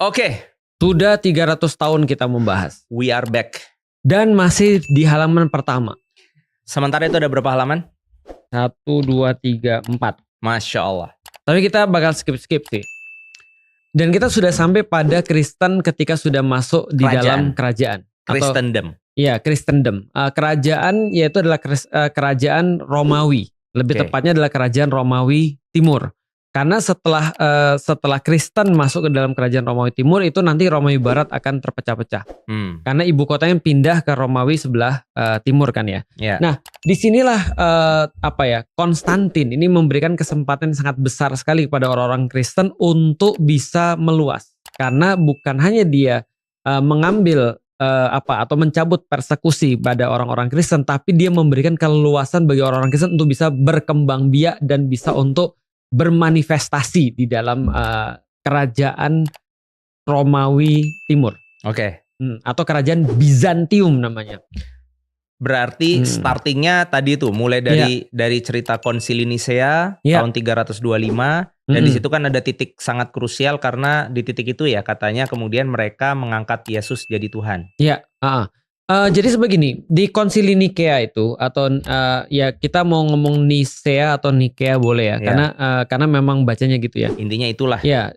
Oke, Sudah 300 tahun kita membahas. we are back. Dan masih di halaman pertama. Sementara itu ada berapa halaman? 1, 2, 3, 4. Masya Allah. Tapi kita bakal skip-skip sih. Dan kita sudah sampai pada Kristen ketika sudah masuk di dalam kerajaan. Christendom. Iya, Kristendom. Kerajaan yaitu adalah kerajaan Romawi. Lebih tepatnya adalah kerajaan Romawi Timur. Karena setelah Kristen masuk ke dalam kerajaan Romawi Timur, itu nanti Romawi Barat akan terpecah-pecah. Karena ibu kotanya pindah ke Romawi sebelah timur kan ya. Yeah. Nah, disinilah Konstantin ini memberikan kesempatan yang sangat besar sekali kepada orang-orang Kristen untuk bisa meluas. Karena bukan hanya dia mengambil atau mencabut persekusi pada orang-orang Kristen, tapi dia memberikan keleluasan bagi orang-orang Kristen untuk bisa berkembang biak dan bisa untuk bermanifestasi di dalam kerajaan Romawi Timur. Oke. Atau kerajaan Bizantium namanya. Berarti startingnya tadi tuh mulai dari cerita Konsili Nisea tahun 325 dan di situ kan ada titik sangat krusial karena di titik itu ya katanya kemudian mereka mengangkat Yesus jadi Tuhan. Iya. Jadi sebegini, di Konsili Nikea itu atau ya kita mau ngomong Nisea atau Nikea boleh ya, karena memang bacanya gitu ya. Intinya itulah. Ya,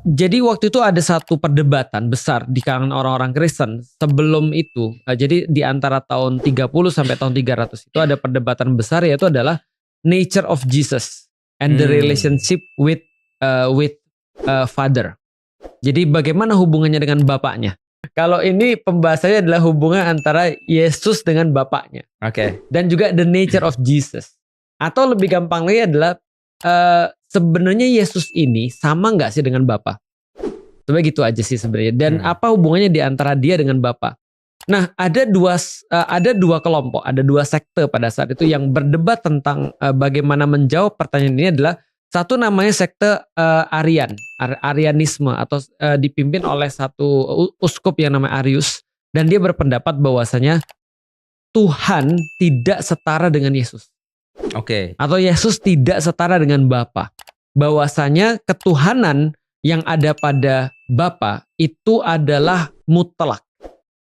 jadi waktu itu ada satu perdebatan besar di kalangan orang-orang Kristen sebelum itu. Jadi di antara tahun 30 sampai tahun 300 itu ada perdebatan besar, yaitu adalah nature of Jesus and the relationship with Father. Jadi bagaimana hubungannya dengan Bapaknya? Kalau ini pembahasannya adalah hubungan antara Yesus dengan Bapaknya. Oke. Dan juga the nature of Jesus. Atau lebih gampang lagi adalah sebenarnya Yesus ini sama nggak sih dengan Bapa? Coba gitu aja sih sebenarnya. Dan apa hubungannya di antara dia dengan Bapa? Nah, ada dua kelompok, ada dua sekte pada saat itu yang berdebat tentang bagaimana menjawab pertanyaan ini adalah satu namanya sekte Arianisme atau dipimpin oleh satu uskup yang namanya Arius, dan dia berpendapat bahwasanya Tuhan tidak setara dengan Yesus. Oke. Atau Yesus tidak setara dengan Bapa. Bahwasanya ketuhanan yang ada pada Bapa itu adalah mutlak.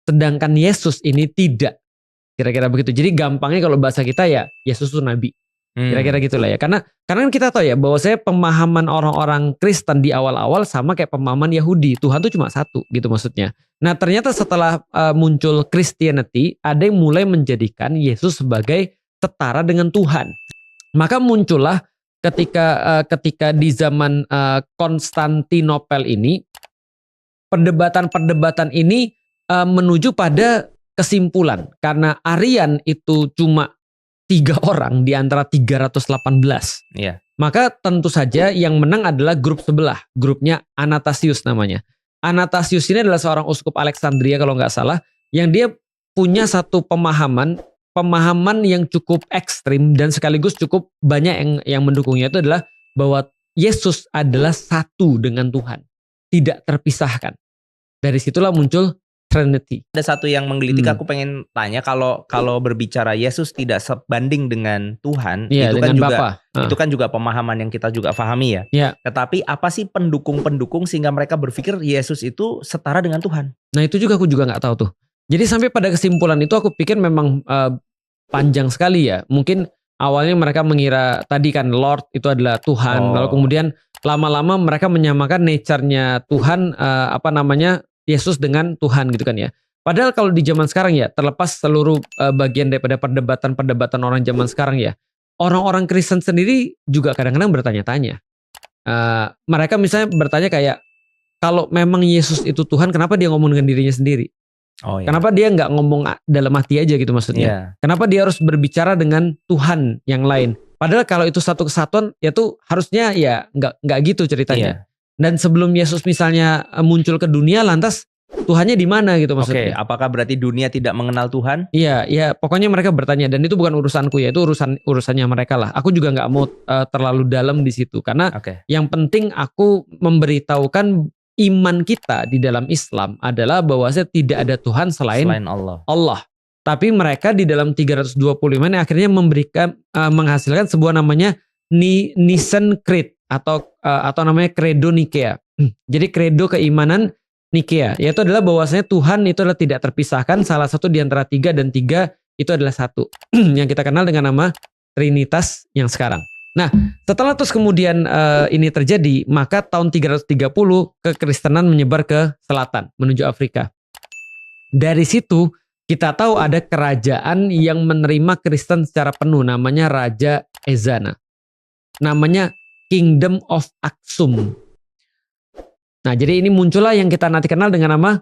Sedangkan Yesus ini tidak. Kira-kira begitu. Jadi gampangnya kalau bahasa kita ya Yesus itu nabi. Kira-kira gitulah ya. Karena kan kita tahu ya bahwa pemahaman orang-orang Kristen di awal-awal sama kayak pemahaman Yahudi. Tuhan itu cuma satu gitu maksudnya. Nah, ternyata setelah muncul Christianity, ada yang mulai menjadikan Yesus sebagai setara dengan Tuhan. Maka muncullah ketika di zaman Konstantinopel ini, perdebatan ini menuju pada kesimpulan. Karena Arian itu cuma 3 orang di antara 318. Iya. Maka tentu saja yang menang adalah grup sebelah. Grupnya Anastasius namanya. Anastasius ini adalah seorang uskup Alexandria kalau nggak salah. Yang dia punya satu pemahaman yang cukup ekstrim dan sekaligus cukup banyak yang mendukungnya, itu adalah bahwa Yesus adalah satu dengan Tuhan. Tidak terpisahkan. Dari situlah muncul Trinity. Ada satu yang menggelitik, aku pengen tanya, kalau berbicara Yesus tidak sebanding dengan Tuhan, itu kan juga Bapa. Itu kan juga pemahaman yang kita juga pahami ya. Tetapi apa sih pendukung-pendukung sehingga mereka berpikir Yesus itu setara dengan Tuhan? Nah, itu juga aku juga nggak tahu tuh. Jadi sampai pada kesimpulan itu aku pikir memang panjang sekali ya. Mungkin awalnya mereka mengira tadi kan Lord itu adalah Tuhan, lalu kemudian lama-lama mereka menyamakan nature-nya Tuhan Yesus dengan Tuhan gitu kan ya. Padahal kalau di zaman sekarang ya, terlepas seluruh bagian daripada perdebatan orang zaman sekarang ya, orang-orang Kristen sendiri juga kadang-kadang bertanya-tanya. Mereka misalnya bertanya kayak, kalau memang Yesus itu Tuhan, kenapa dia ngomong dengan dirinya sendiri? Kenapa dia nggak ngomong dalam hati aja gitu maksudnya? Kenapa dia harus berbicara dengan Tuhan yang lain? Padahal kalau itu satu kesatuan, ya tuh harusnya ya nggak gitu ceritanya. Dan sebelum Yesus misalnya muncul ke dunia, lantas Tuhannya di mana gitu maksudnya? Apakah berarti dunia tidak mengenal Tuhan? Iya, pokoknya mereka bertanya, dan itu bukan urusanku ya, itu urusannya mereka lah. Aku juga nggak mau terlalu dalam di situ, karena yang penting aku memberitahukan iman kita di dalam Islam adalah bahwasanya tidak ada Tuhan selain Allah. Tapi mereka di dalam 325 ini akhirnya menghasilkan sebuah namanya Nicene Creed atau namanya Credo Nikea. Jadi credo keimanan Nikea, yaitu adalah bahwasanya Tuhan itu adalah tidak terpisahkan, salah satu di antara tiga dan tiga itu adalah satu. Yang kita kenal dengan nama Trinitas yang sekarang. Nah, setelah terus kemudian ini terjadi, maka tahun 330 kekristenan menyebar ke selatan, menuju Afrika. Dari situ kita tahu ada kerajaan yang menerima Kristen secara penuh, namanya Raja Ezana. Namanya Kingdom of Aksum. Nah, jadi ini muncullah yang kita nanti kenal dengan nama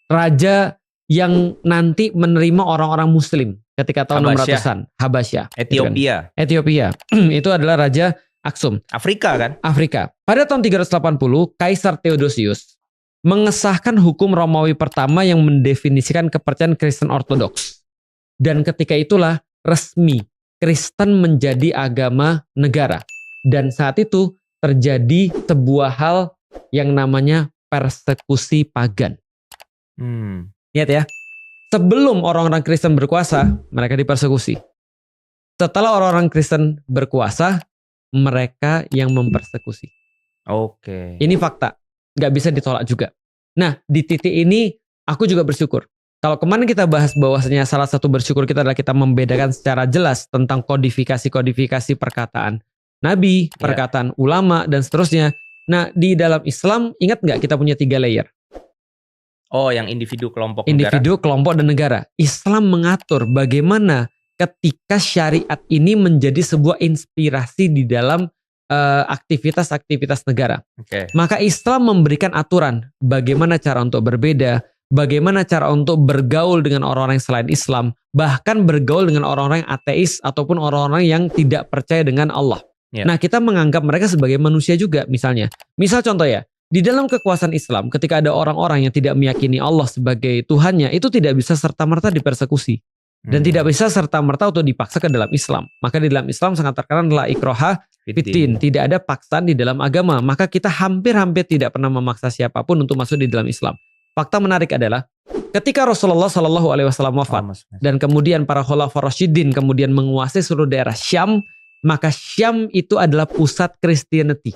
raja yang nanti menerima orang-orang Muslim ketika tahun 600-an, Habasyah, Ethiopia. Ethiopia. Itu adalah Raja Aksum. Afrika kan? Afrika. Pada tahun 380, Kaisar Theodosius mengesahkan hukum Romawi pertama yang mendefinisikan kepercayaan Kristen Ortodoks. Dan ketika itulah resmi Kristen menjadi agama negara. Dan saat itu terjadi sebuah hal yang namanya persekusi pagan. Lihat ya, sebelum orang-orang Kristen berkuasa, mereka dipersekusi. Setelah orang-orang Kristen berkuasa, mereka yang mempersekusi. Oke. Ini fakta, nggak bisa ditolak juga. Nah, di titik ini aku juga bersyukur. Kalau kemarin kita bahas bahwasanya salah satu bersyukur kita adalah kita membedakan secara jelas tentang kodifikasi perkataan Nabi, perkataan ulama, dan seterusnya. Nah, di dalam Islam, ingat nggak kita punya 3 layer? Oh, yang individu, kelompok, individu, negara. Kelompok, dan negara. Islam mengatur bagaimana ketika syariat ini menjadi sebuah inspirasi di dalam aktivitas-aktivitas negara. Maka Islam memberikan aturan bagaimana cara untuk berbeda, bagaimana cara untuk bergaul dengan orang-orang yang selain Islam, bahkan bergaul dengan orang-orang yang ateis ataupun orang-orang yang tidak percaya dengan Allah. Nah, kita menganggap mereka sebagai manusia juga misalnya. Misal contoh ya, di dalam kekuasaan Islam ketika ada orang-orang yang tidak meyakini Allah sebagai Tuhannya, itu tidak bisa serta-merta dipersekusi. Dan tidak bisa serta-merta untuk dipaksa ke dalam Islam. Maka di dalam Islam sangat terkenal adalah ikrahah fiddin. Tidak ada paksaan di dalam agama. Maka kita hampir-hampir tidak pernah memaksa siapapun untuk masuk di dalam Islam. Fakta menarik adalah ketika Rasulullah SAW wafat dan kemudian para khulafaur rasyidin kemudian menguasai seluruh daerah Syam, maka Syam itu adalah pusat Christianity.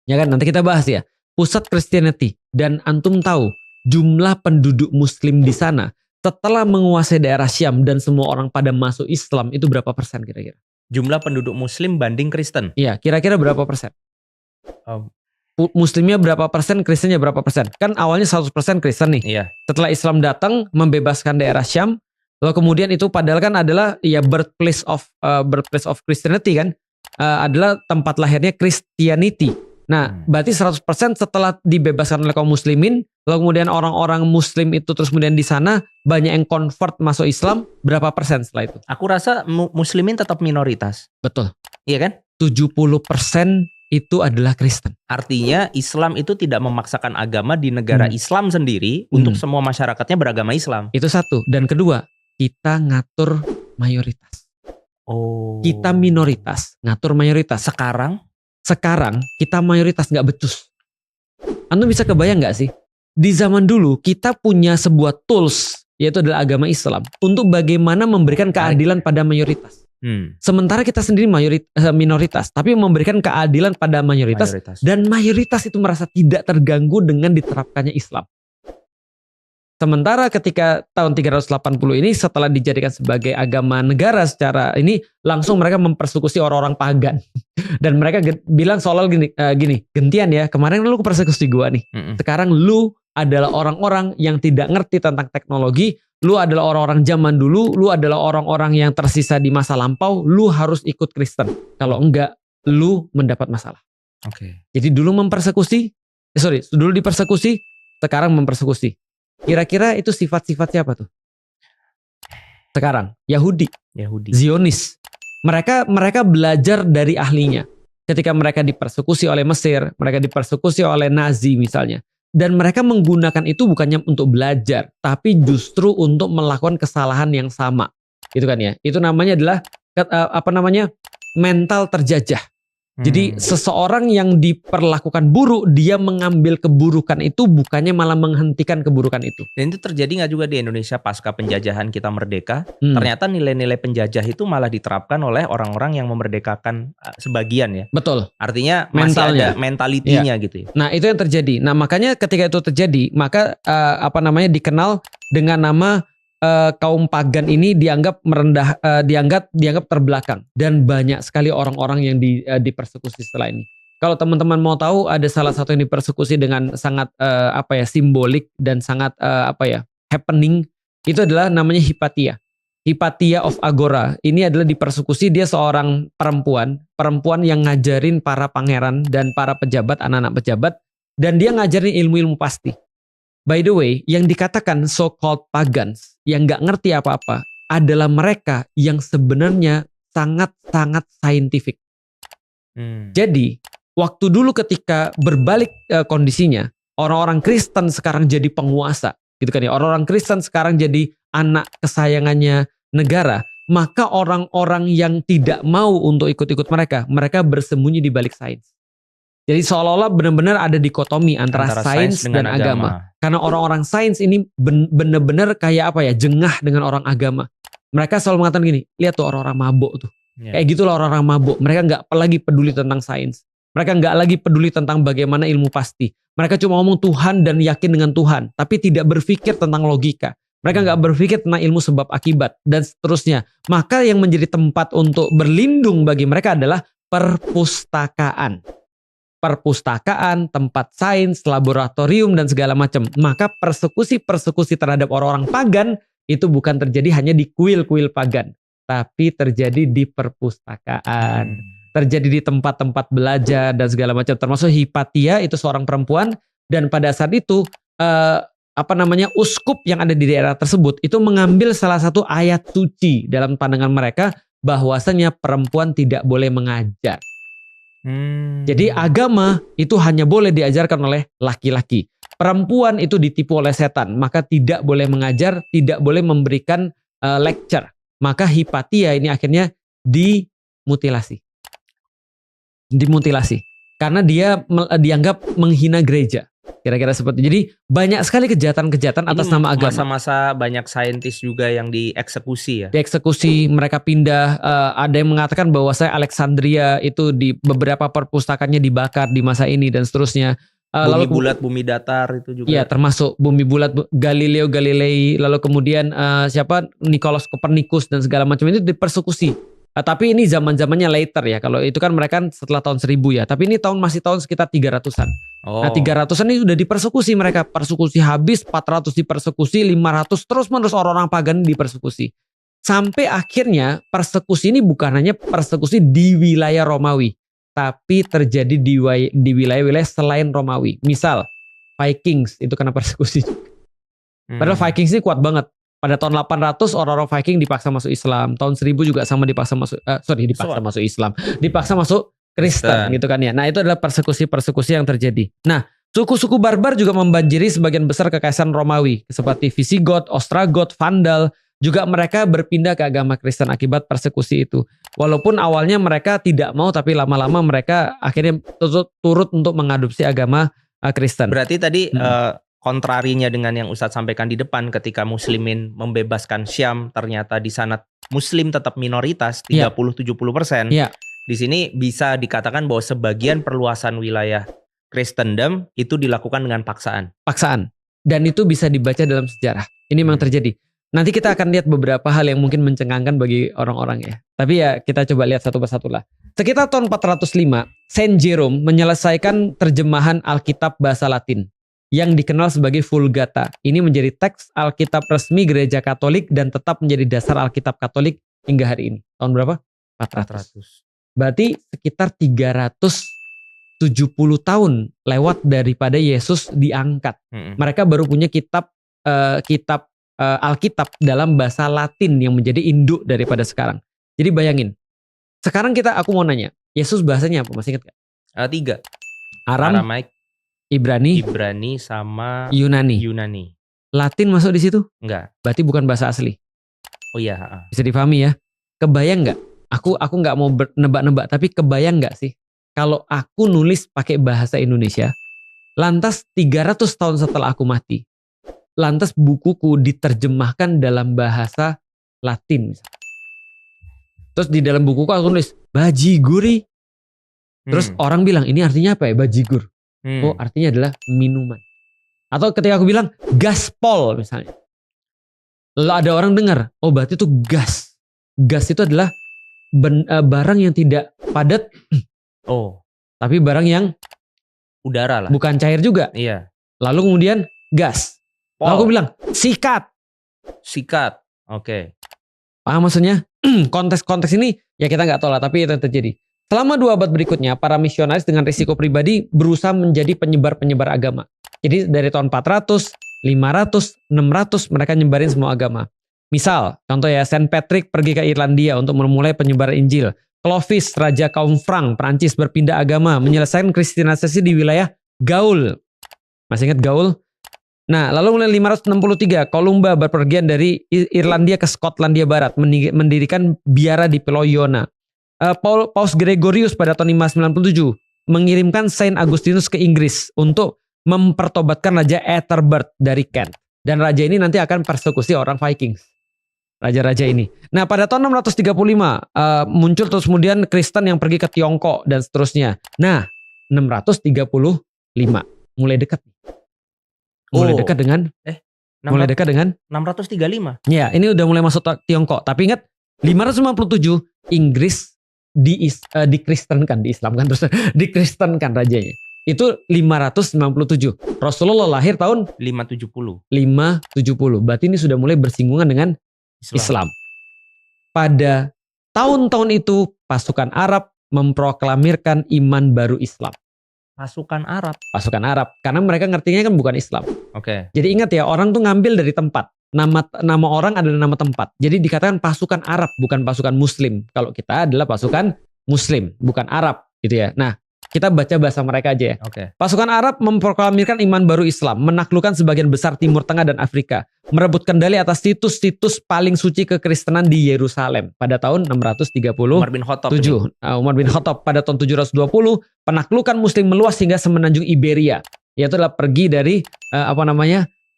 Ya kan, nanti kita bahas ya. Pusat Christianity. Dan antum tahu jumlah penduduk Muslim di sana setelah menguasai daerah Syam dan semua orang pada masuk Islam itu berapa persen kira-kira? Jumlah penduduk Muslim banding Kristen? Iya, kira-kira berapa persen? Muslimnya berapa persen, Kristennya berapa persen? Kan awalnya 100% Kristen nih. Iya. Setelah Islam datang membebaskan daerah Syam, lalu kemudian itu padahal kan adalah ya birthplace of Christianity kan, adalah tempat lahirnya Christianity. Nah, berarti 100% setelah dibebaskan oleh kaum muslimin, lalu kemudian orang-orang muslim itu terus kemudian di sana banyak yang convert masuk Islam, berapa persen setelah itu? Aku rasa muslimin tetap minoritas. Betul. Iya kan? 70% itu adalah Kristen. Artinya Islam itu tidak memaksakan agama di negara Islam sendiri untuk semua masyarakatnya beragama Islam. Itu satu. Dan kedua, kita ngatur mayoritas. Oh. Kita minoritas, ngatur mayoritas. Sekarang kita mayoritas, nggak becus. Anda bisa kebayang nggak sih? Di zaman dulu kita punya sebuah tools, yaitu adalah agama Islam, untuk bagaimana memberikan keadilan pada mayoritas. Sementara kita sendiri minoritas, tapi memberikan keadilan pada mayoritas. Dan mayoritas itu merasa tidak terganggu dengan diterapkannya Islam. Sementara ketika tahun 380 ini setelah dijadikan sebagai agama negara secara ini, langsung mereka mempersekusi orang-orang pagan. Dan mereka bilang soal gini, gentian ya, kemarin lu persekusi gua nih. Sekarang lu adalah orang-orang yang tidak ngerti tentang teknologi, lu adalah orang-orang zaman dulu, lu adalah orang-orang yang tersisa di masa lampau, lu harus ikut Kristen. Kalau enggak, lu mendapat masalah. Jadi dulu dulu dipersekusi, sekarang mempersekusi. Kira-kira itu sifat-sifat siapa tuh? Sekarang Yahudi. Zionis. Mereka belajar dari ahlinya. Ketika mereka dipersekusi oleh Mesir, mereka dipersekusi oleh Nazi misalnya. Dan mereka menggunakan itu bukannya untuk belajar, tapi justru untuk melakukan kesalahan yang sama. Gitu kan ya. Itu namanya adalah mental terjajah. Jadi seseorang yang diperlakukan buruk, dia mengambil keburukan itu, bukannya malah menghentikan keburukan itu. Dan itu terjadi nggak juga di Indonesia pasca penjajahan kita merdeka? Ternyata nilai-nilai penjajah itu malah diterapkan oleh orang-orang yang memerdekakan sebagian ya. Betul. Artinya masih ada mentalitinya gitu ya. Nah itu yang terjadi. Nah makanya ketika itu terjadi, maka dikenal dengan nama kaum pagan ini dianggap merendah, dianggap terbelakang, dan banyak sekali orang-orang yang dipersekusi setelah ini. Kalau teman-teman mau tahu, ada salah satu yang dipersekusi dengan sangat simbolik dan sangat happening, itu adalah namanya Hypatia of Agora. Ini adalah dipersekusi, dia seorang perempuan yang ngajarin para pangeran dan para pejabat, anak-anak pejabat, dan dia ngajarin ilmu-ilmu pasti. By the way, yang dikatakan so-called pagans yang nggak ngerti apa-apa adalah mereka yang sebenarnya sangat-sangat scientific. Jadi, waktu dulu ketika berbalik kondisinya, orang-orang Kristen sekarang jadi penguasa, gitu kan ya. Orang-orang Kristen sekarang jadi anak kesayangannya negara, maka orang-orang yang tidak mau untuk ikut-ikut mereka bersembunyi di balik sains. Jadi seolah-olah benar-benar ada dikotomi antara sains dan agama. Karena orang-orang sains ini benar-benar kayak jengah dengan orang agama. Mereka selalu mengatakan gini, lihat tuh orang-orang mabuk tuh. Kayak gitulah orang-orang mabuk. Mereka nggak lagi peduli tentang sains. Mereka nggak lagi peduli tentang bagaimana ilmu pasti. Mereka cuma ngomong Tuhan dan yakin dengan Tuhan, tapi tidak berpikir tentang logika. Mereka nggak berpikir tentang ilmu sebab akibat dan seterusnya. Maka yang menjadi tempat untuk berlindung bagi mereka adalah perpustakaan, tempat sains, laboratorium, dan segala macam. Maka persekusi terhadap orang-orang pagan itu bukan terjadi hanya di kuil-kuil pagan, tapi terjadi di perpustakaan, terjadi di tempat-tempat belajar dan segala macam. Termasuk Hypatia itu seorang perempuan, dan pada saat itu uskup yang ada di daerah tersebut itu mengambil salah satu ayat suci dalam pandangan mereka, bahwasanya perempuan tidak boleh mengajar. Jadi agama itu hanya boleh diajarkan oleh laki-laki. Perempuan itu ditipu oleh setan, maka tidak boleh mengajar, tidak boleh memberikan lecture. Maka Hypatia ini akhirnya dimutilasi. Karena dia dianggap menghina gereja. Kira-kira seperti itu. Jadi banyak sekali kejahatan-kejahatan atas nama agama. Masa-masa banyak saintis juga yang dieksekusi ya. Dieksekusi, mereka pindah. Ada yang mengatakan bahwa Alexandria itu di beberapa perpustakaannya dibakar di masa ini dan seterusnya. Bumi bulat, bumi datar itu juga. Iya, termasuk bumi bulat, Galileo Galilei, lalu kemudian Nikolaus Kopernikus dan segala macam itu dipersekusi. Tapi ini zaman-zamannya later ya. Kalau itu kan mereka setelah tahun 1000 ya. Tapi ini masih tahun sekitar 300-an. Nah 300-an ini sudah dipersekusi mereka. Persekusi habis, 400 dipersekusi, 500 terus-menerus orang-orang pagan dipersekusi. Sampai akhirnya persekusi ini bukan hanya persekusi di wilayah Romawi, tapi terjadi di wilayah-wilayah selain Romawi. Misal Vikings itu kena persekusi. Padahal Vikings ini kuat banget. Pada tahun 800 orang-orang Viking dipaksa masuk Islam. Tahun 1000 juga sama dipaksa masuk masuk Islam. Dipaksa masuk Kristen gitu kan ya. Nah itu adalah persekusi-persekusi yang terjadi. Nah suku-suku barbar juga membanjiri sebagian besar kekaisaran Romawi. Seperti Visigoth, Ostrogoth, Vandal. Juga mereka berpindah ke agama Kristen akibat persekusi itu. Walaupun awalnya mereka tidak mau, tapi lama-lama mereka akhirnya turut untuk mengadopsi agama Kristen. Berarti tadi kontrarinya dengan yang Ustadz sampaikan di depan, ketika muslimin membebaskan Syam, ternyata di sana muslim tetap minoritas 30-70%. Di sini bisa dikatakan bahwa sebagian perluasan wilayah Kristendom itu dilakukan dengan paksaan. Dan itu bisa dibaca dalam sejarah. Ini memang terjadi. Nanti kita akan lihat beberapa hal yang mungkin mencengangkan bagi orang-orang ya. Tapi ya kita coba lihat satu persatu lah. Sekitar tahun 405, Saint Jerome menyelesaikan terjemahan Alkitab bahasa Latin yang dikenal sebagai Vulgata. Ini menjadi teks Alkitab resmi Gereja Katolik dan tetap menjadi dasar Alkitab Katolik hingga hari ini. Tahun berapa? 400. Berarti sekitar 370 tahun lewat daripada Yesus diangkat. Mereka baru punya kitab Alkitab dalam bahasa Latin yang menjadi induk daripada sekarang. Jadi bayangin. Sekarang aku mau nanya, Yesus bahasanya apa? Masih ingat gak? 3. Aramaik, Ibrani sama Yunani. Latin masuk di situ? Enggak. Berarti bukan bahasa asli. Oh iya. Bisa dipahami ya. Kebayang nggak? Aku nggak mau nebak-nebak, tapi kebayang nggak sih kalau aku nulis pakai bahasa Indonesia, lantas 300 tahun setelah aku mati, lantas bukuku diterjemahkan dalam bahasa Latin. Terus di dalam bukuku aku nulis bajiguri. Terus orang bilang ini artinya apa ya bajigur? Oh artinya adalah minuman. Atau ketika aku bilang gaspol misalnya. Lalu ada orang dengar, oh berarti itu gas. Gas itu adalah barang yang tidak padat. Oh. Tapi barang yang udara lah. Bukan cair juga. Iya. Lalu kemudian gas. Lalu aku bilang sikat. Sikat. Oke. Paham maksudnya? Konteks-konteks ini ya kita nggak tahu lah, tapi itu yang terjadi. Selama 2 abad berikutnya, para misionaris dengan risiko pribadi berusaha menjadi penyebar-penyebar agama. Jadi dari tahun 400, 500, 600 mereka nyebarin semua agama. Misal, contoh ya, Saint Patrick pergi ke Irlandia untuk memulai penyebaran Injil. Clovis, Raja kaum Frank, Prancis berpindah agama, menyelesaikan kristianisasi di wilayah Gaul. Masih ingat Gaul? Nah, lalu mulai 563, Kolumba berpergian dari Irlandia ke Skotlandia Barat, mendirikan biara di Pulau Iona. Paus Gregorius pada tahun 597 mengirimkan Saint Augustinus ke Inggris untuk mempertobatkan Raja Ethelbert dari Kent. Dan raja ini nanti akan persekusi orang Vikings. Raja-raja ini. Nah, pada tahun 635 muncul terus kemudian Kristen yang pergi ke Tiongkok dan seterusnya. Nah, 635 mulai dekat. Mulai dekat dengan mulai dekat dengan 635. Ya, ini udah mulai masuk Tiongkok. Tapi ingat 557 Inggris dikristenkan, diislamkan terus dikristenkan rajanya. Itu 597. Rasulullah lahir tahun 570. Berarti ini sudah mulai bersinggungan dengan Islam. Pada tahun-tahun itu pasukan Arab memproklamirkan iman baru Islam. Pasukan Arab. Karena mereka ngertinya kan bukan Islam. Oke. Jadi ingat ya, orang tuh ngambil dari tempat. Nama orang adalah nama tempat. Jadi dikatakan pasukan Arab, bukan pasukan Muslim. Kalau kita adalah pasukan Muslim, bukan Arab, gitu ya. Nah, kita baca bahasa mereka aja ya. Oke. Pasukan Arab memproklamirkan iman baru Islam, menaklukkan sebagian besar Timur Tengah dan Afrika, merebut kendali atas situs-situs paling suci kekristenan di Yerusalem pada tahun 630. Umar bin Khattab. Umar bin Khattab pada tahun 720, penaklukan Muslim meluas hingga semenanjung Iberia, yaitu adalah pergi dari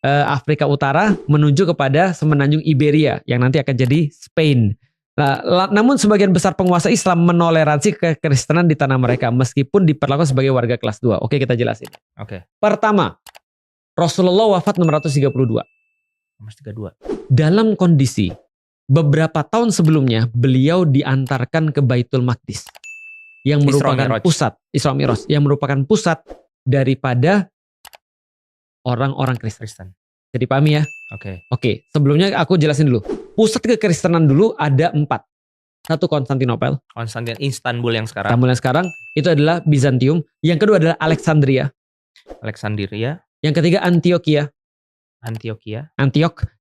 Afrika Utara menuju kepada semenanjung Iberia yang nanti akan jadi Spain. Nah, namun sebagian besar penguasa Islam menoleransi kekristenan di tanah mereka meskipun diperlakukan sebagai warga kelas 2. Oke, kita jelasin. Oke. Pertama, Rasulullah wafat 632. 632. Dalam kondisi beberapa tahun sebelumnya beliau diantarkan ke Baitul Maqdis yang merupakan pusat Isra Mi'raj, yang merupakan pusat daripada orang-orang Kristen. Jadi pahami ya? Oke. Sebelumnya aku jelasin dulu. Pusat kekristenan dulu ada 4. 1 Konstantinopel. Istanbul yang sekarang. Itu adalah Bizantium. Yang kedua adalah Alexandria. Yang ketiga Antioch.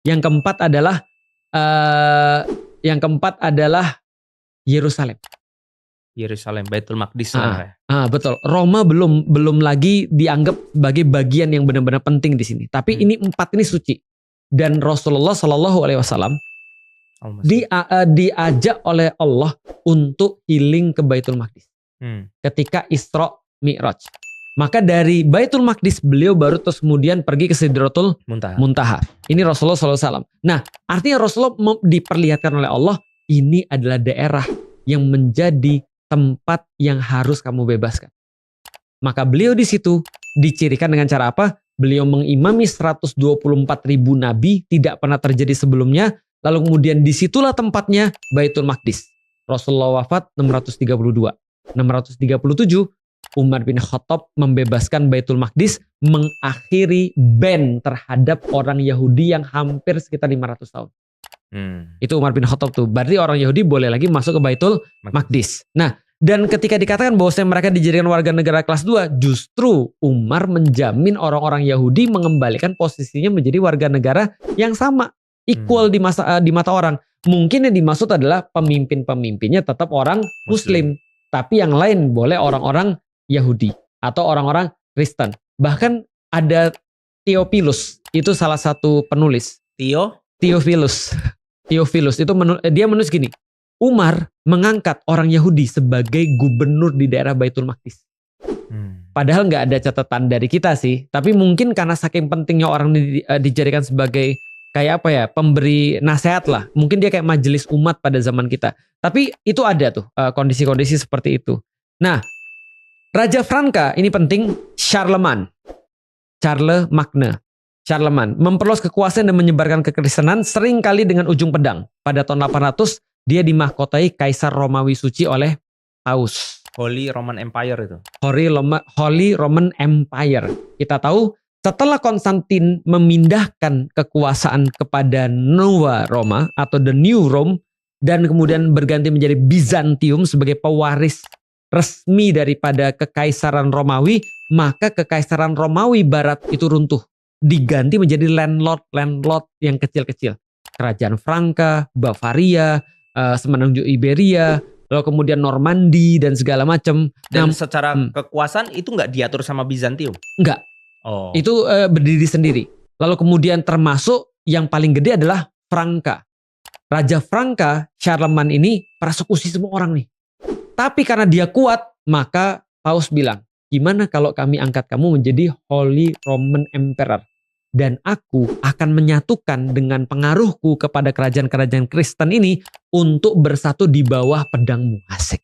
Yang keempat adalah Yerusalem. Baitul Maqdis. Betul. Roma belum lagi dianggap sebagai bagian yang benar-benar penting di sini. Tapi ini 4 ini suci. Dan Rasulullah Shallallahu Alaihi Wasallam diajak oleh Allah untuk healing ke Baitul Maqdis ketika Isra Mi'raj. Maka dari Baitul Maqdis beliau baru terus kemudian pergi ke Sidratul Muntaha. Ini Rasulullah SAW. Nah, artinya Rasulullah diperlihatkan oleh Allah ini adalah daerah yang menjadi tempat yang harus kamu bebaskan. Maka beliau di situ dicirikan dengan cara apa? Beliau mengimami 124.000 nabi, tidak pernah terjadi sebelumnya. Lalu kemudian disitulah tempatnya Baitul Maqdis. Rasulullah wafat 632. 637 Umar bin Khattab membebaskan Baitul Maqdis, mengakhiri ban terhadap orang Yahudi yang hampir sekitar 500 tahun. Itu Umar bin Khattab tuh. Berarti orang Yahudi boleh lagi masuk ke Baitul Maqdis. Nah, dan ketika dikatakan bahwa mereka dijadikan warga negara kelas 2, justru Umar menjamin orang-orang Yahudi mengembalikan posisinya menjadi warga negara yang sama, equal di mata orang. Mungkin yang dimaksud adalah pemimpin-pemimpinnya tetap orang Muslim, tapi yang lain boleh orang-orang Yahudi atau orang-orang Kristen. Bahkan ada Theophilus, itu salah satu penulis. Theophilus itu dia menulis gini. Umar mengangkat orang Yahudi sebagai gubernur di daerah Baitul Maqdis. Padahal nggak ada catatan dari kita sih, tapi mungkin karena saking pentingnya orang dijadikan sebagai kayak apa ya, pemberi nasihat lah. Mungkin dia kayak majelis umat pada zaman kita. Tapi itu ada tuh kondisi-kondisi seperti itu. Nah, Raja Franka ini penting, Charlemagne memperluas kekuasaan dan menyebarkan kekristenan seringkali dengan ujung pedang. Pada tahun 800 dia dimahkotai Kaisar Romawi Suci oleh Paus. Holy Roman Empire itu. Holy Roman Empire. Kita tahu setelah Konstantin memindahkan kekuasaan kepada Nova Roma atau the New Rome dan kemudian berganti menjadi Bizantium sebagai pewaris resmi daripada Kekaisaran Romawi, maka Kekaisaran Romawi Barat itu runtuh. Diganti menjadi landlord yang kecil-kecil. Kerajaan Franka, Bavaria, semenanjung Iberia, lalu kemudian Normandi dan segala macam. Dan secara kekuasaan itu nggak diatur sama Bizantium? Enggak. Oh. Itu berdiri sendiri. Lalu kemudian termasuk yang paling gede adalah Franka. Raja Franka, Charlemagne ini persekusi semua orang nih. Tapi karena dia kuat, maka Paus bilang, gimana kalau kami angkat kamu menjadi Holy Roman Emperor? Dan aku akan menyatukan dengan pengaruhku kepada kerajaan-kerajaan Kristen ini untuk bersatu di bawah pedangmu. Asik.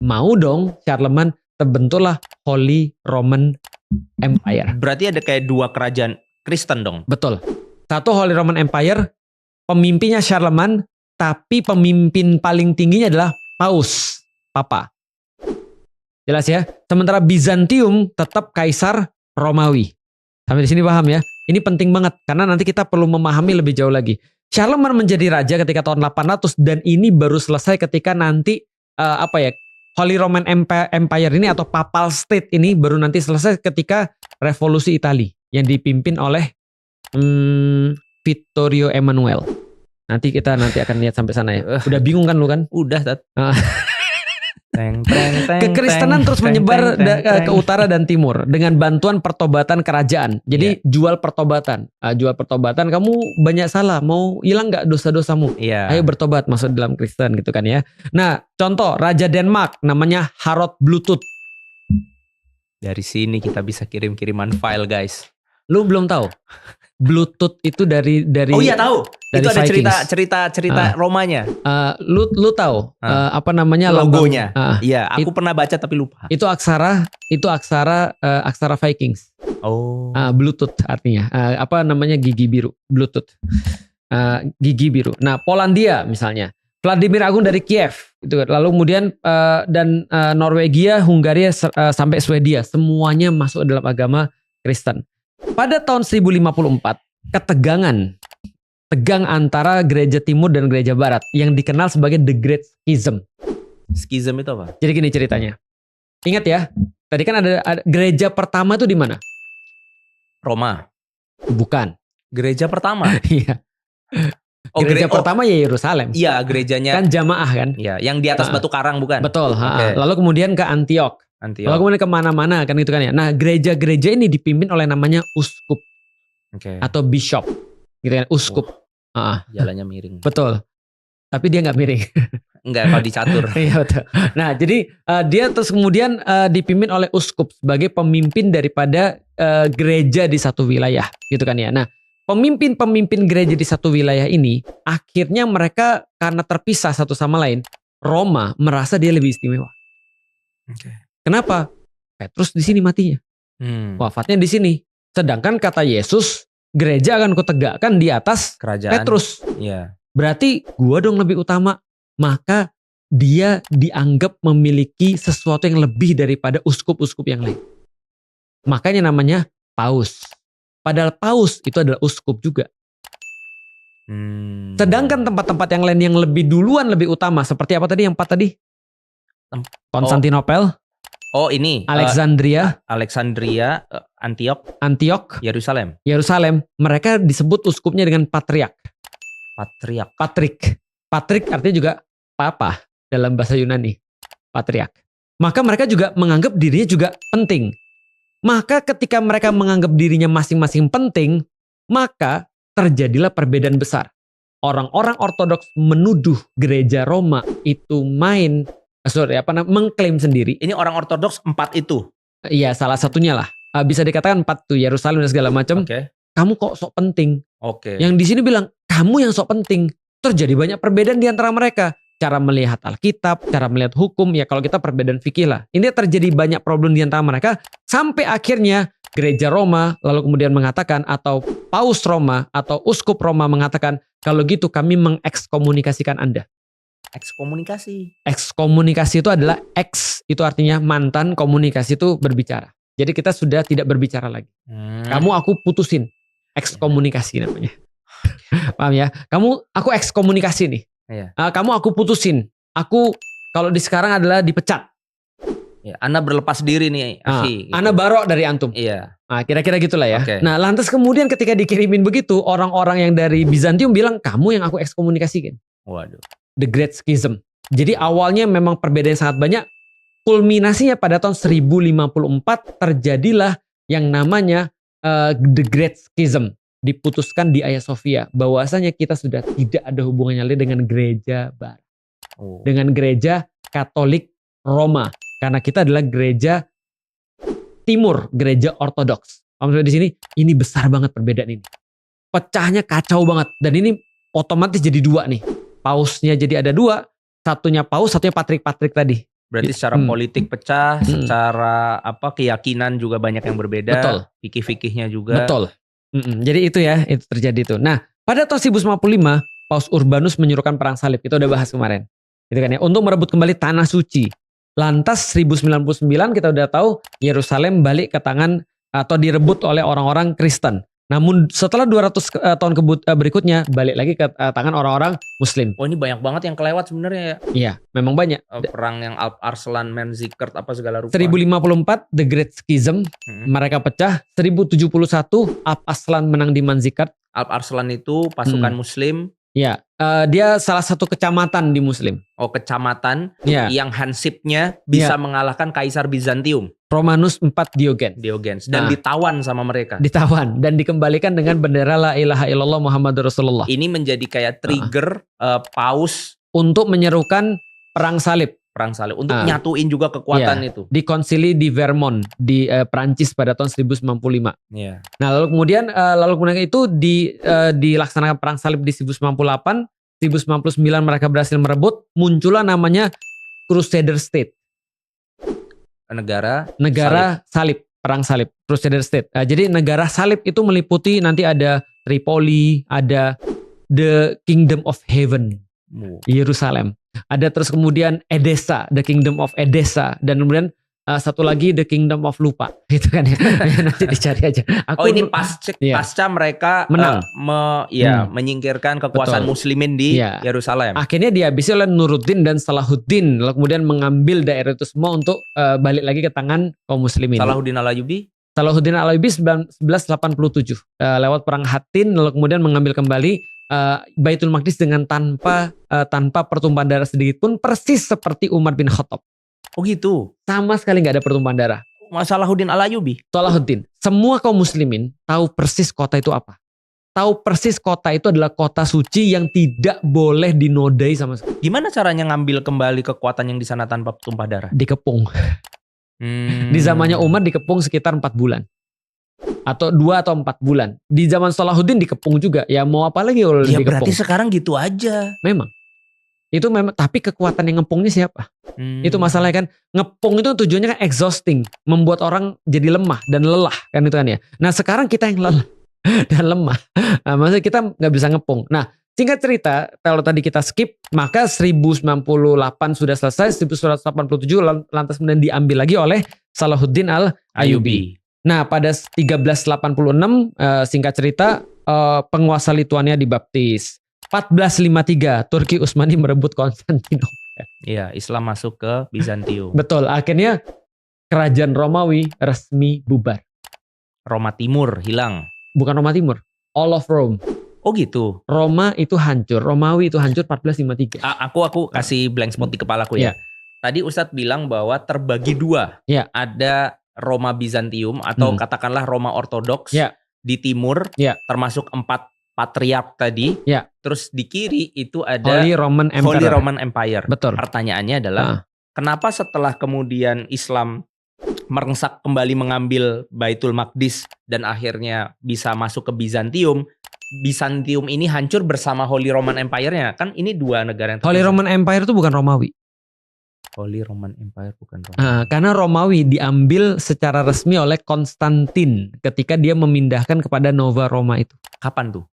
Mau dong Charlemagne, terbentuklah Holy Roman Empire. Berarti ada kayak dua kerajaan Kristen dong? Betul. Satu Holy Roman Empire, pemimpinnya Charlemagne, tapi pemimpin paling tingginya adalah Paus, Papa. Jelas ya? Sementara Bizantium tetap Kaisar Romawi. Sampai di sini paham ya? Ini penting banget karena nanti kita perlu memahami lebih jauh lagi. Charlemagne menjadi raja ketika tahun 800 dan ini baru selesai ketika nanti Holy Roman Empire ini atau Papal State ini baru nanti selesai ketika Revolusi Italia yang dipimpin oleh Vittorio Emanuele. Nanti kita akan lihat sampai sana ya. Udah bingung kan lu kan? Udah, Tat. Kekristenan terus menyebar ke utara dan timur dengan bantuan pertobatan kerajaan. Jadi jual pertobatan. Jual pertobatan, kamu banyak salah, mau hilang nggak dosa-dosamu? Ayo bertobat masuk dalam Kristen gitu kan ya. Nah, contoh Raja Denmark namanya Harald Bluetooth. Dari sini kita bisa kirim-kiriman file, guys. Lu belum tahu? Bluetooth itu dari Oh iya tahu. Dari itu ada Vikings. cerita Romanya. Lu tahu apa namanya logonya? Iya, aku pernah baca tapi lupa. Itu aksara Vikings. Oh. Bluetooth artinya apa namanya gigi biru, Bluetooth. Gigi biru. Nah, Polandia misalnya. Vladimir Agung dari Kiev gitu. Lalu kemudian dan Norwegia, Hungaria sampai Swedia semuanya masuk dalam agama Kristen. Pada tahun 1054, tegang antara gereja timur dan gereja barat yang dikenal sebagai The Great Schism. Schism itu apa? Jadi gini ceritanya. Ingat ya, tadi kan ada gereja pertama itu di mana? Roma. Bukan. Gereja pertama? Iya. Gereja pertama ya Yerusalem. Iya, gerejanya. Kan jamaah kan? Iya, yang di atas batu karang bukan? Betul. Okay. Lalu kemudian ke Antiok. Lalu kemudian kemana-mana kan gitu kan ya. Nah, gereja-gereja ini dipimpin oleh namanya uskup. Atau bishop. Gitu kan, uskup. Jalannya miring. Betul. Tapi dia nggak miring. Enggak, kalau dicatur. Iya betul. Nah, jadi dia terus kemudian dipimpin oleh uskup sebagai pemimpin daripada gereja di satu wilayah, gitu kan ya. Nah, pemimpin-pemimpin gereja di satu wilayah ini akhirnya mereka karena terpisah satu sama lain, Roma merasa dia lebih istimewa. Kenapa? Petrus di sini matinya. Wafatnya di sini. Sedangkan kata Yesus, gereja akan kutegakkan di atas kerajaan Petrus. Iya. Berarti gua dong lebih utama. Maka dia dianggap memiliki sesuatu yang lebih daripada uskup-uskup yang lain. Makanya namanya Paus. Padahal Paus itu adalah uskup juga. Sedangkan tempat-tempat yang lain yang lebih duluan, lebih utama. Seperti apa tadi yang 4 tadi? Konstantinopel. Oh ini. Alexandria. Antiok. Yerusalem. Mereka disebut uskupnya dengan patriark. Patrik artinya juga papa dalam bahasa Yunani. Patriark. Maka mereka juga menganggap dirinya juga penting. Maka ketika mereka menganggap dirinya masing-masing penting, maka terjadilah perbedaan besar. orang-orang ortodoks menuduh gereja Roma itu mengklaim sendiri. Ini orang ortodoks 4 itu? Iya, salah satunya lah. Bisa dikatakan 4 tuh, Yerusalem dan segala macam. Kamu kok sok penting. Yang di sini bilang, kamu yang sok penting. Terjadi banyak perbedaan di antara mereka. Cara melihat Alkitab, cara melihat hukum, ya kalau kita perbedaan fikih lah. Ini terjadi banyak problem di antara mereka, sampai akhirnya gereja Roma lalu kemudian mengatakan, atau Paus Roma atau Uskup Roma mengatakan, kalau gitu kami mengekskomunikasikan Anda. Ekskomunikasi itu adalah itu artinya mantan, komunikasi itu berbicara. Jadi kita sudah tidak berbicara lagi. Kamu aku putusin. Ekskomunikasi namanya. Paham ya? Aku ekskomunikasi nih. Kamu aku putusin. Aku kalau di sekarang adalah dipecat. Ya, Ana berlepas diri nih, Gitu. Ana barok dari antum. Iya. Kira-kira gitulah ya. Nah, lantas kemudian ketika dikirimin begitu, orang-orang yang dari Bizantium bilang, kamu yang aku ekskomunikasikan. Waduh. The Great Schism. Jadi awalnya memang perbedaan sangat banyak. Kulminasinya pada tahun 1054 terjadilah yang namanya The Great Schism. Diputuskan di Hagia Sophia bahwasanya kita sudah tidak ada hubungannya lagi dengan gereja barat. Dengan gereja Katolik Roma. Karena kita adalah gereja timur, gereja ortodoks. Maksudnya di sini, ini besar banget perbedaan ini. Pecahnya kacau banget. Dan ini otomatis jadi 2 nih. Pausnya jadi ada 2. Satunya paus, satunya patrik-patrik tadi. Berarti secara politik pecah, secara keyakinan juga banyak yang berbeda. Betul. Fikih-fikihnya juga. Betul. Jadi itu ya, itu terjadi itu. Nah, pada tahun 1055, Paus Urbanus menyuruhkan perang salib. Itu udah bahas kemarin. Gitu kan ya, untuk merebut kembali tanah suci. Lantas 1099 kita udah tahu Yerusalem balik ke tangan atau direbut oleh orang-orang Kristen. Namun setelah 200 tahun berikutnya balik lagi ke tangan orang-orang Muslim. Ini banyak banget yang kelewat sebenarnya ya. Iya, memang banyak. Perang yang Alp Arslan, Manzikert apa segala rupa. 1054 The Great Schism, mereka pecah. 1071 Alp Arslan menang di Manzikert. Alp Arslan itu pasukan Muslim. Ya, dia salah satu kecamatan di Muslim. Kecamatan yang hansipnya bisa mengalahkan Kaisar Bizantium. Romanus IV Diogenes. Dan ditawan sama mereka. Ditawan dan dikembalikan dengan bendera la ilaha illallah Muhammadur Rasulullah. Ini menjadi kayak trigger Paus untuk menyerukan perang salib. Untuk nyatuin juga kekuatan itu. Di konsili di Vermont di Prancis pada tahun 1095. Nah, lalu kemudian itu dilaksanakan perang salib di 1098, 1099 mereka berhasil merebut, muncullah namanya Crusader State. Negara salib, perang salib, Crusader State. Jadi negara salib itu meliputi nanti ada Tripoli, ada the Kingdom of Heaven, Yerusalem. Ada terus kemudian Edessa, the Kingdom of Edessa, dan kemudian satu lagi the Kingdom of Lupa, gitu kan ya. Nanti dicari aja. Ini pasca mereka menang, menyingkirkan kekuasaan Muslimin di Yerusalem. Akhirnya dihabisi oleh Nuruddin dan Salahuddin, lalu kemudian mengambil daerah itu semua untuk balik lagi ke tangan kaum Muslimin. Salahuddin Al-Ayyubi 1187 lewat perang Hattin, lalu kemudian mengambil kembali Baitul Maqdis dengan tanpa pertumpahan darah sedikit pun, persis seperti Umar bin Khattab. Oh gitu? Sama sekali nggak ada pertumpahan darah. Salahuddin Al-Ayyubi? Salahuddin. Semua kaum muslimin tahu persis kota itu apa. Tahu persis kota itu adalah kota suci yang tidak boleh dinodai sama sekali. Gimana caranya ngambil kembali kekuatan yang di sana tanpa tumpah darah? Dikepung. Di zamannya Umar dikepung sekitar 4 bulan. Atau 2 atau 4 bulan. Di zaman Salahuddin dikepung juga. Ya mau apa lagi kalau dikepung. Berarti sekarang gitu aja. Memang. Itu memang, tapi kekuatan yang ngepungnya siapa? Itu masalahnya kan. Ngepung itu tujuannya kan exhausting, membuat orang jadi lemah dan lelah kan itu kan ya. Nah, sekarang kita yang lelah dan lemah. Maksudnya kita nggak bisa ngepung. Nah, singkat cerita, kalau tadi kita skip, maka 1098 sudah selesai, 1187 lantas kemudian diambil lagi oleh Salahuddin Al-Ayyubi. Nah, pada 1386 singkat cerita, penguasa Lituania dibaptis. 1453 Turki Utsmani merebut Konstantinopel. Iya, Islam masuk ke Bizantium. Betul, akhirnya kerajaan Romawi resmi bubar. Roma Timur hilang. Bukan Roma Timur, all of Rome. Oh gitu. Roma itu hancur, Romawi itu hancur 1453. Aku kasih blank spot di kepalaku ya. Tadi Ustadz bilang bahwa terbagi 2. Ada Roma Bizantium atau katakanlah Roma Ortodoks di timur, termasuk 4 patriark tadi. Ya. Terus di kiri itu ada Holy Roman Empire. Betul. Pertanyaannya adalah kenapa setelah kemudian Islam merengsak kembali mengambil Baitul Maqdis dan akhirnya bisa masuk ke Bizantium ini hancur bersama Holy Roman Empire-nya? Kan ini dua negara yang Holy Roman Empire itu bukan Romawi. Holy Roman Empire bukan Romawi. Karena Romawi diambil secara resmi oleh Konstantin ketika dia memindahkan kepada Nova Roma itu. Kapan tuh?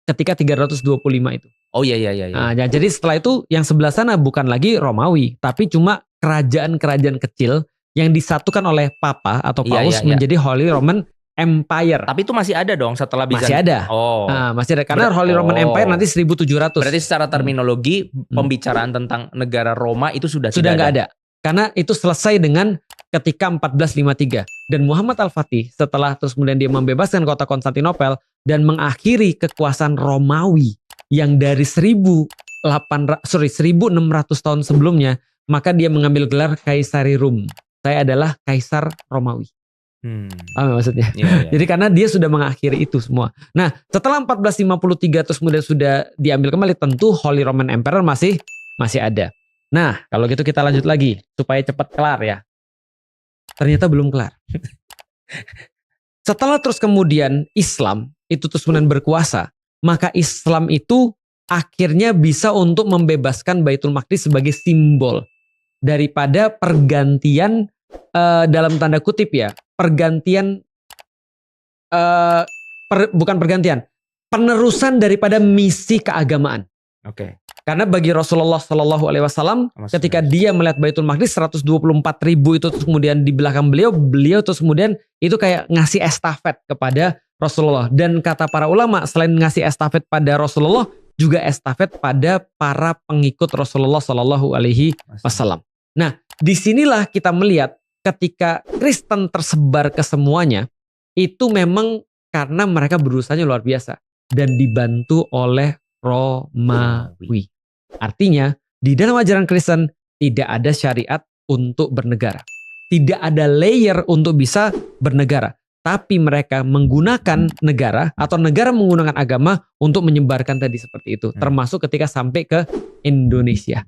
Ketika 325 itu. Oh iya. Jadi setelah itu yang sebelah sana bukan lagi Romawi, tapi cuma kerajaan-kerajaan kecil yang disatukan oleh Papa atau Paus menjadi Holy Roman Empire. Tapi itu masih ada dong setelah Bizantium? Masih ada. Masih ada karena Holy Roman Empire nanti 1700. Berarti secara terminologi pembicaraan tentang negara Roma itu sudah nggak ada. Karena itu selesai dengan ketika 1453 dan Muhammad Al-Fatih setelah terus kemudian dia membebaskan kota Konstantinopel dan mengakhiri kekuasaan Romawi yang dari 1600 tahun sebelumnya, maka dia mengambil gelar Kaisari Rum. Saya adalah Kaisar Romawi. Paham maksudnya? Yeah. Jadi karena dia sudah mengakhiri itu semua. Nah, setelah 1453 terus kemudian sudah diambil kembali, tentu Holy Roman Emperor masih ada. Nah, kalau gitu kita lanjut lagi supaya cepat kelar ya. Ternyata belum kelar. Setelah terus kemudian Islam itu terus kemudian berkuasa, maka Islam itu akhirnya bisa untuk membebaskan Baitul Maqdis sebagai simbol daripada pergantian dalam tanda kutip ya, penerusan daripada misi keagamaan. Oke. Karena bagi Rasulullah Shallallahu Alaihi Wasallam, ketika dia melihat Baitul Maqdis 124.000 itu terus kemudian di belakang beliau terus kemudian itu kayak ngasih estafet kepada Rasulullah. Dan kata para ulama, selain ngasih estafet pada Rasulullah, juga estafet pada para pengikut Rasulullah Shallallahu Alaihi Wasallam. Nah, disinilah kita melihat ketika Kristen tersebar ke semuanya, itu memang karena mereka berusahanya luar biasa dan dibantu oleh Romawi. Artinya, di dalam ajaran Kristen tidak ada syariat untuk bernegara. Tidak ada layer untuk bisa bernegara. Tapi mereka menggunakan negara atau negara menggunakan agama untuk menyebarkan tadi seperti itu. Termasuk ketika sampai ke Indonesia.